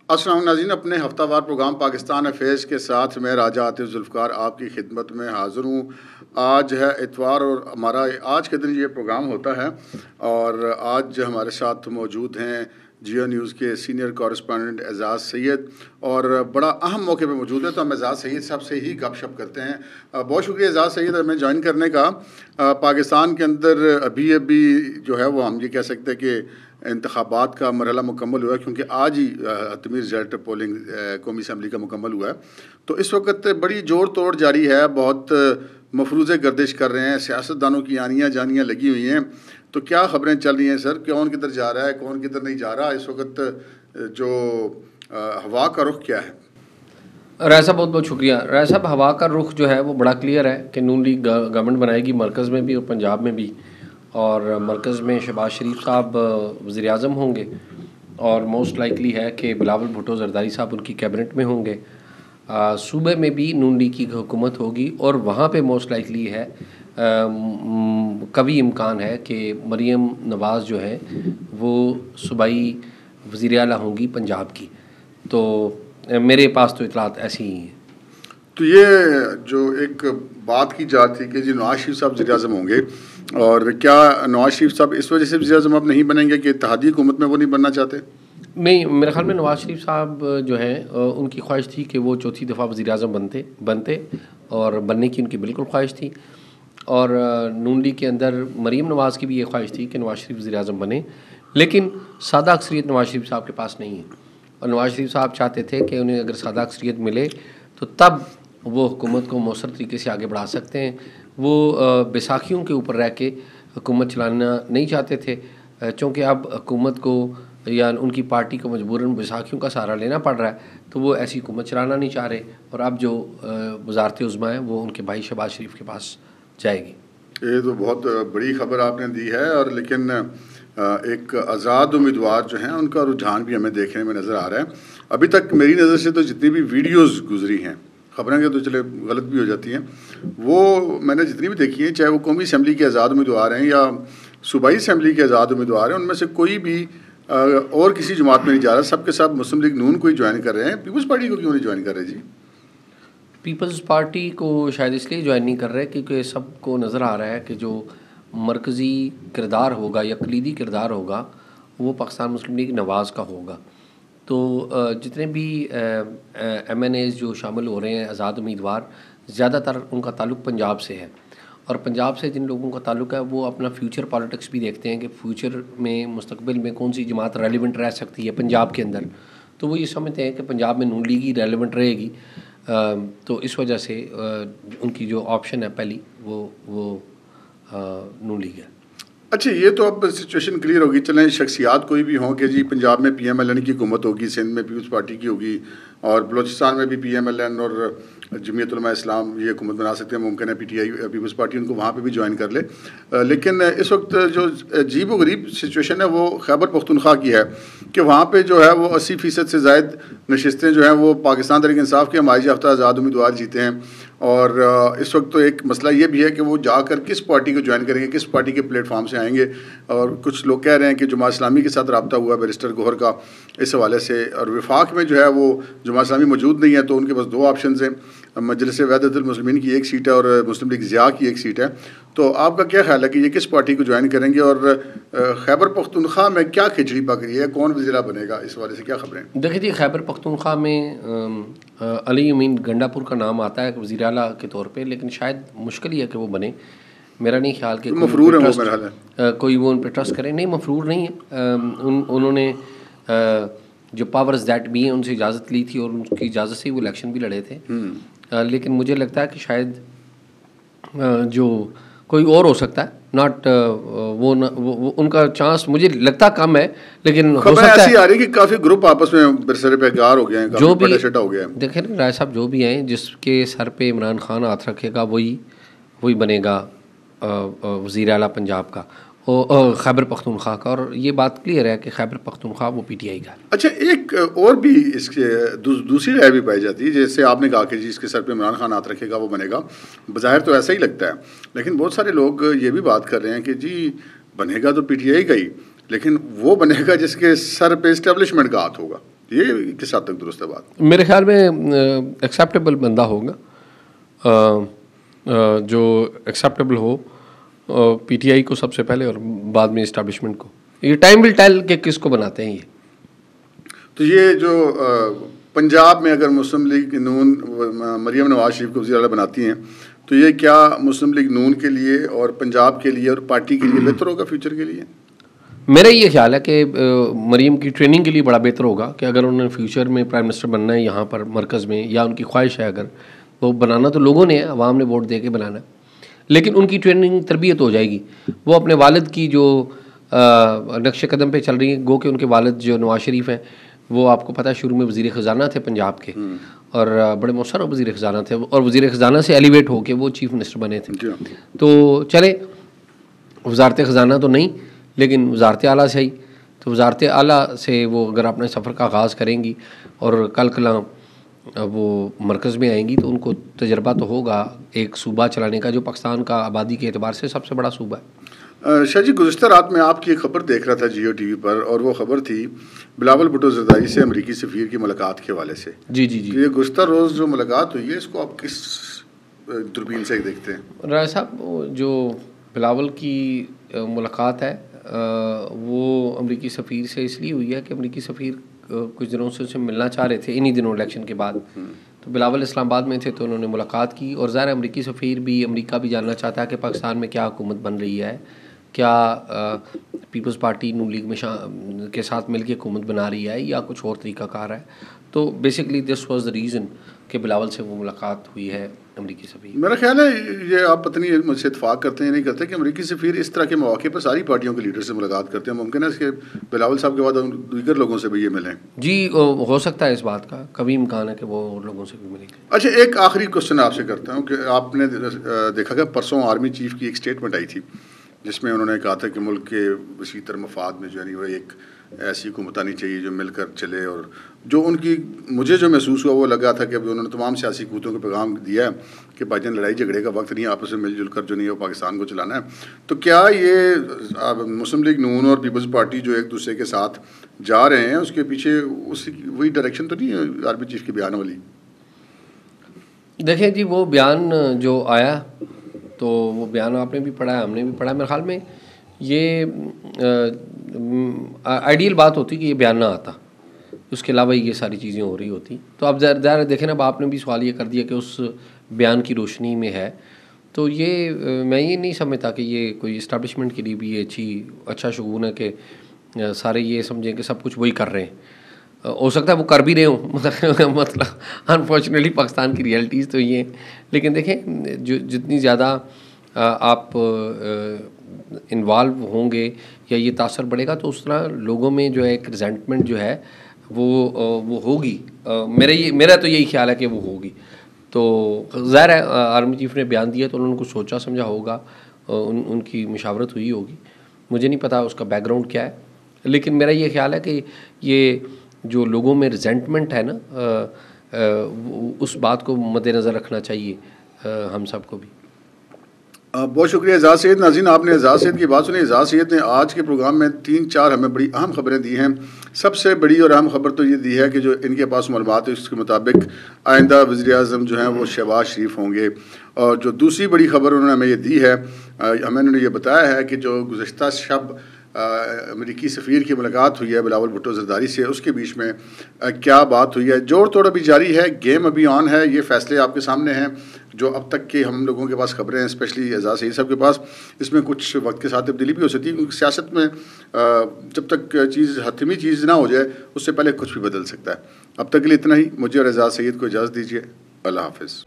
السلام علیکم ناظرین، اپنے ہفتہ وار پروگرام پاکستان افیئرز کے ساتھ میں راجہ عاطف ذوالفقار آپ کی خدمت میں حاضر ہوں۔ آج ہے اتوار اور ہمارا آج کے دن یہ پروگرام ہوتا ہے، اور آج ہمارے ساتھ موجود ہیں جیو نیوز کے سینئر کورسپونڈنٹ اعزاز سید، اور بڑا اہم موقع پہ موجود ہے، تو ہم اعزاز سید صاحب سے ہی گپ شپ کرتے ہیں۔ بہت شکریہ اعزاز سید ہمیں جوائن کرنے کا۔ پاکستان کے اندر ابھی جو ہے وہ ہم یہ کہہ سکتے ہیں کہ انتخابات کا مرحلہ مکمل ہوا ہے، کیونکہ آج ہی حتمی رزلٹ پولنگ قومی اسمبلی کا مکمل ہوا ہے، تو اس وقت بڑی جوڑ توڑ جاری ہے، بہت مفروضے گردش کر رہے ہیں، سیاستدانوں کی آنیاں جانیاں لگی ہوئی ہیں۔ تو کیا خبریں چل رہی ہیں سر؟ کون کدھر جا رہا ہے، کون کدھر نہیں جا رہا اس وقت؟ جو ہوا کا رخ کیا ہے؟ رائے صاحب بہت بہت شکریہ۔ رائے صاحب، ہوا کا رخ جو ہے وہ بڑا کلیئر ہے کہ نون لیگ گورنمنٹ بنائے گی، مرکز میں بھی اور پنجاب میں بھی، اور مرکز میں شہباز شریف صاحب وزیر اعظم ہوں گے، اور موسٹ لائکلی ہے کہ بلاول بھٹو زرداری صاحب ان کی کیبنٹ میں ہوں گے۔ صوبے میں بھی نون لیگ کی حکومت ہوگی، اور وہاں پہ موسٹ لائکلی ہے، کبھی امکان ہے کہ مریم نواز جو ہے وہ صوبائی وزیر اعلیٰ ہوں گی پنجاب کی۔ تو میرے پاس تو اطلاعات ایسی ہی ہیں۔ تو یہ جو ایک بات کی جا تھی کہ جی نواز شریف صاحب وزیر اعظم ہوں گے، اور کیا نواز شریف صاحب اس وجہ سے وزیر اعظم اب نہیں بنیں گے کہ اتحادی حکومت میں وہ نہیں بننا چاہتے؟ نہیں، میرے خیال میں نواز شریف صاحب جو ہیں ان کی خواہش تھی کہ وہ چوتھی دفعہ وزیر اعظم بنتے، اور بننے کی ان کی بالکل خواہش تھی، اور نون لیگ کے اندر مریم نواز کی بھی یہ خواہش تھی کہ نواز شریف وزیر اعظم بنے، لیکن سادہ اکثریت نواز شریف صاحب کے پاس نہیں ہے، اور نواز شریف صاحب چاہتے تھے کہ انہیں اگر سادہ اکثریت ملے تو تب وہ حکومت کو مؤثر طریقے سے آگے بڑھا سکتے ہیں۔ وہ بیساکھیوں کے اوپر رہ کے حکومت چلانا نہیں چاہتے تھے، چونکہ اب حکومت کو یا ان کی پارٹی کو مجبوراً بیساکھیوں کا سہارا لینا پڑ رہا ہے، تو وہ ایسی حکومت چلانا نہیں چاہ رہے، اور اب جو وزارت عظمیٰ ہے وہ ان کے بھائی شہباز شریف کے پاس جائے گی۔ یہ تو بہت بڑی خبر آپ نے دی ہے، اور لیکن ایک آزاد امیدوار جو ہیں ان کا رجحان بھی ہمیں دیکھنے میں نظر آ رہا ہے۔ ابھی تک میری نظر سے تو جتنی بھی ویڈیوز گزری ہیں، خبریں کے تو چلے غلط بھی ہو جاتی ہیں، وہ میں نے جتنی بھی دیکھی ہیں، چاہے وہ قومی اسمبلی کے آزاد امیدوار ہیں یا صوبائی اسمبلی کے آزاد امیدوار ہیں، ان میں سے کوئی بھی اور کسی جماعت میں نہیں جا رہا، سب کے سب مسلم لیگ نون کو ہی جوائن کر رہے ہیں۔ پیپلز پارٹی کو کیوں نہیں جوائن کر رہے جی؟ پیپلز پارٹی کو شاید اس لیے جوائن نہیں کر رہے کیونکہ سب کو نظر آ رہا ہے کہ جو مرکزی کردار ہوگا یا کلیدی کردار ہوگا وہ پاکستان مسلم لیگ نواز کا ہوگا۔ تو جتنے بھی ایم این ایز جو شامل ہو رہے ہیں آزاد امیدوار، زیادہ تر ان کا تعلق پنجاب سے ہے، اور پنجاب سے جن لوگوں کا تعلق ہے وہ اپنا فیوچر پالیٹکس بھی دیکھتے ہیں کہ فیوچر میں مستقبل میں کون سی جماعت ریلیونٹ رہ سکتی ہے پنجاب کے اندر، تو وہ یہ سمجھتے ہیں کہ پنجاب میں نون لیگ ہی ریلیونٹ رہے گی۔ تو اس وجہ سے ان کی جو آپشن ہے پہلی وہ نون لیگ ہے۔ اچھا، یہ تو اب سچویشن کلیئر ہوگی، چلیں شخصیات کوئی بھی ہوں کہ جی پنجاب میں پی ایم ایل این کی حکومت ہوگی، سندھ میں پیپلز پارٹی کی ہوگی، اور بلوچستان میں بھی پی ایم ایل این اور جمعیت علماء اسلام یہ حکومت بنا سکتے ہیں، ممکن ہے P T I Peoples Party ان کو وہاں پہ بھی جوائن کر لے۔ لیکن اس وقت جو عجیب و غریب سچویشن ہے وہ خیبر پختونخوا کی ہے کہ وہاں پہ جو ہے وہ 80% سے زائد نشستیں جو ہیں وہ پاکستان تحریک انصاف کے حمایت یافتہ آزاد امیدوار جیتے ہیں، اور اس وقت تو ایک مسئلہ یہ بھی ہے کہ وہ جا کر کس پارٹی کو جوائن کریں گے، کس پارٹی کے پلیٹ فارم سے آئیں گے، اور کچھ لوگ کہہ رہے ہیں کہ جماعت اسلامی کے ساتھ رابطہ ہوا بیرسٹر گوہر کا اس حوالے سے، اور وفاق میں جو ہے وہ جماعت اسلامی موجود نہیں ہے، تو ان کے پاس دو آپشنز ہیں، مجلس وحدت المسلمین کی ایک سیٹ ہے اور مسلم لیگ ضیاء کی ایک سیٹ ہے۔ تو آپ کا کیا خیال ہے کہ یہ کس پارٹی کو جوائن کریں گے، اور خیبر پختونخوا میں کیا کھچڑی پک رہی ہے، کون وزیرا بنے گا، اس حوالے سے کیا خبریں؟ دیکھیے جی، خیبر پختونخوا میں علی امین گنڈا پور کا نام آتا ہے وزیر اعلیٰ کے طور پہ، لیکن شاید مشکل ہی ہے کہ وہ بنے۔ میرا نہیں خیال کہ مفرور ہیں وہ، میرا خیال ہے کوئی وہ ان پہ ٹرسٹ کرے۔ نہیں، مفرور نہیں ہے، انہوں نے جو پاورز دیٹ بھی ہیں ان سے اجازت لی تھی، اور ان کی اجازت سے ہی وہ الیکشن بھی لڑے تھے، لیکن مجھے لگتا ہے کہ شاید جو کوئی اور ہو سکتا ہے، ناٹ وہ ان کا چانس مجھے لگتا کم ہے، لیکن ہو سکتا ہے۔ ایسی آ رہی کہ کافی گروپ آپس میں برسر پیکار ہو گئے ہیں، جو بھی ہو گیا ہے۔ دیکھیں رائے صاحب، جو بھی ہیں جس کے سر پہ عمران خان ہاتھ رکھے گا وہی بنے گا وزیر اعلیٰ پنجاب کا، خیبر پختونخوا کا، اور یہ بات کلیئر ہے کہ خیبر پختونخوا وہ پی ٹی آئی کا ہے۔ اچھا، ایک اور بھی اس کے دوسری رائے بھی پائی جاتی ہے، جیسے آپ نے کہا کہ جی اس کے سر پہ عمران خان ہاتھ رکھے گا وہ بنے گا، بظاہر تو ایسا ہی لگتا ہے، لیکن بہت سارے لوگ یہ بھی بات کر رہے ہیں کہ جی بنے گا تو پی ٹی آئی کا ہی، لیکن وہ بنے گا جس کے سر پہ اسٹیبلشمنٹ کا ہاتھ ہوگا، یہ کس حد تک درست ہے بات؟ میرے خیال میں ایکسیپٹیبل بندہ ہوگا جو ایکسیپٹیبل ہو پی ٹی آئی کو سب سے پہلے اور بعد میں اسٹیبلشمنٹ کو. یہ ٹائم ول ٹیل کہ کس کو بناتے ہیں. یہ تو یہ جو پنجاب میں اگر مسلم لیگ نون مریم نواز شریف کو وزیر اعلیٰ بناتی ہیں تو یہ کیا مسلم لیگ نون کے لیے اور پنجاب کے لیے اور پارٹی کے لیے بہتر ہوگا فیوچر کے لیے؟ میرا یہ خیال ہے کہ مریم کی ٹریننگ کے لیے بڑا بہتر ہوگا کہ اگر انہوں نے فیوچر میں پرائم منسٹر بننا ہے یہاں پر مرکز میں, یا ان کی خواہش ہے اگر تو بنانا تو لوگوں نے عوام نے ووٹ دے کے بنانا ہے, لیکن ان کی ٹریننگ تربیت ہو جائے گی. وہ اپنے والد کی جو نقش قدم پہ چل رہی ہیں, گو کہ ان کے والد جو نواز شریف ہیں وہ آپ کو پتہ ہے شروع میں وزیر خزانہ تھے پنجاب کے, اور بڑے مؤثر وزیر خزانہ تھے, اور وزیر خزانہ سے ایلیویٹ ہو کے وہ چیف منسٹر بنے تھے. تو چلے وزارت خزانہ تو نہیں لیکن وزارت اعلیٰ سے ہی, تو وزارت اعلیٰ سے وہ اگر اپنے سفر کا آغاز کریں گی اور کل کلاں وہ مرکز میں آئیں گی تو ان کو تجربہ تو ہوگا ایک صوبہ چلانے کا جو پاکستان کا آبادی کے اعتبار سے سب سے بڑا صوبہ ہے. شاہ جی, گزشتہ رات میں آپ کی ایک خبر دیکھ رہا تھا جیو ٹی وی پر, اور وہ خبر تھی بلاول بھٹو زرداری سے امریکی سفیر کی ملاقات کے حوالے سے. جی جی جی. یہ گزشتہ روز جو ملاقات ہوئی ہے اس کو آپ کس دوربین سے دیکھتے ہیں؟ رائے صاحب, جو بلاول کی ملاقات ہے وہ امریکی سفیر سے اس لیے ہوئی ہے کہ امریکی سفیر کچھ دنوں سے اسے ملنا چاہ رہے تھے انہی دنوں الیکشن کے بعد. تو بلاول اسلام آباد میں تھے تو انہوں نے ملاقات کی, اور ظاہر امریکی سفیر بھی امریکہ بھی جاننا چاہتا ہے کہ پاکستان میں کیا حکومت بن رہی ہے, کیا پیپلز پارٹی نون لیگ میں کے ساتھ مل کے حکومت بنا رہی ہے یا کچھ اور طریقہ کار ہے. تو basically this was the reason کہ بلاول سے وہ ملاقات ہوئی ہے امریکی سفیر. میرا خیال ہے یہ آپ پتہ نہیں مجھ سے اتفاق کرتے ہیں نہیں کرتے کہ امریکی سفیر اس طرح کے مواقع پر ساری پارٹیوں کے لیڈر سے ملاقات کرتے ہیں. ممکن ہے اس کے بلاول صاحب کے بعد دیگر لوگوں سے بھی یہ ملیں؟ جی ہو سکتا ہے, اس بات کا کبھی امکان ہے کہ وہ اور لوگوں سے بھی ملیں گے. اچھا, ایک آخری کوشچن آپ سے کرتا ہوں کہ آپ نے دیکھا کہ پرسوں آرمی چیف کی ایک اسٹیٹمنٹ آئی تھی جس میں انہوں نے کہا تھا کہ ملک کے وسیع تر مفاد میں جو ہے وہ ایک ایسی حکومت آنی چاہیے جو مل کر چلے, اور جو ان کی مجھے جو محسوس ہوا وہ لگا تھا کہ انہوں نے تمام سیاسی قوتوں کو پیغام دیا ہے کہ بھائی جان لڑائی جھگڑے کا وقت نہیں, آپس میں مل جل کر جو نہیں ہے وہ پاکستان کو چلانا ہے. تو کیا یہ مسلم لیگ نون اور پیپلز پارٹی جو ایک دوسرے کے ساتھ جا رہے ہیں اس کے پیچھے وہی ڈائریکشن تو نہیں ہے آرمی چیف کے بیان والی؟ دیکھیں جی, وہ بیان جو آیا تو وہ بیان آپ نے بھی پڑھا ہے, ہم نے بھی پڑھا. میرے خیال میں یہ آئیڈیل بات ہوتی کہ یہ بیان نہ آتا, اس کے علاوہ یہ ساری چیزیں ہو رہی ہوتی. تو اب ظاہر دیکھیں نا, اب آپ نے بھی سوال یہ کر دیا کہ اس بیان کی روشنی میں ہے, تو یہ میں یہ نہیں سمجھتا کہ یہ کوئی اسٹیبلشمنٹ کے لیے بھی یہ اچھا شگون ہے کہ سارے یہ سمجھیں کہ سب کچھ وہی کر رہے ہیں. ہو سکتا ہے وہ کر بھی رہے ہوں, مطلب انفارچونیٹلی پاکستان کی ریئلٹیز تو یہ ہیں. لیکن دیکھیں جو جتنی زیادہ آپ انوالو ہوں گے یا یہ تاثر بڑھے گا تو اس طرح لوگوں میں جو ہے ایک ریزنٹمنٹ جو ہے وہ ہوگی. میرا تو یہی خیال ہے کہ وہ ہوگی. تو ظاہر ہے آرمی چیف نے بیان دیا تو انہوں نے کچھ سوچا سمجھا ہوگا, ان کی مشاورت ہوئی ہوگی. مجھے نہیں پتا اس کا بیک گراؤنڈ کیا ہے, لیکن میرا یہ خیال ہے کہ یہ جو لوگوں میں ریزنٹمنٹ ہے نا, اس بات کو مد نظر رکھنا چاہیے ہم سب کو بھی. بہت شکریہ اعزاز سید. ناظرین, آپ نے اعزاز سید کی بات سنی. اعزاز سید نے آج کے پروگرام میں 3-4 ہمیں بڑی اہم خبریں دی ہیں. سب سے بڑی اور اہم خبر تو یہ دی ہے کہ جو ان کے پاس معلومات ہے اس کے مطابق آئندہ وزیر اعظم جو ہیں وہ شہباز شریف ہوں گے. اور جو دوسری بڑی خبر انہوں نے ہمیں یہ دی ہے, ہمیں انہوں نے یہ بتایا ہے کہ جو گزشتہ شب امریکی سفیر کی ملاقات ہوئی ہے بلاول بھٹو زرداری سے, اس کے بیچ میں کیا بات ہوئی ہے. جوڑ توڑ ابھی جاری ہے, گیم ابھی آن ہے. یہ فیصلے آپ کے سامنے ہیں جو اب تک کے ہم لوگوں کے پاس خبریں ہیں, اسپیشلی اعزاز سید صاحب کے پاس. اس میں کچھ وقت کے ساتھ تبدیلی بھی ہو سکتی ہے کیونکہ سیاست میں جب تک چیز حتمی چیز نہ ہو جائے اس سے پہلے کچھ بھی بدل سکتا ہے. اب تک کے لیے اتنا ہی. مجھے اور اعزاز سید کو اجازت دیجیے. اللہ حافظ.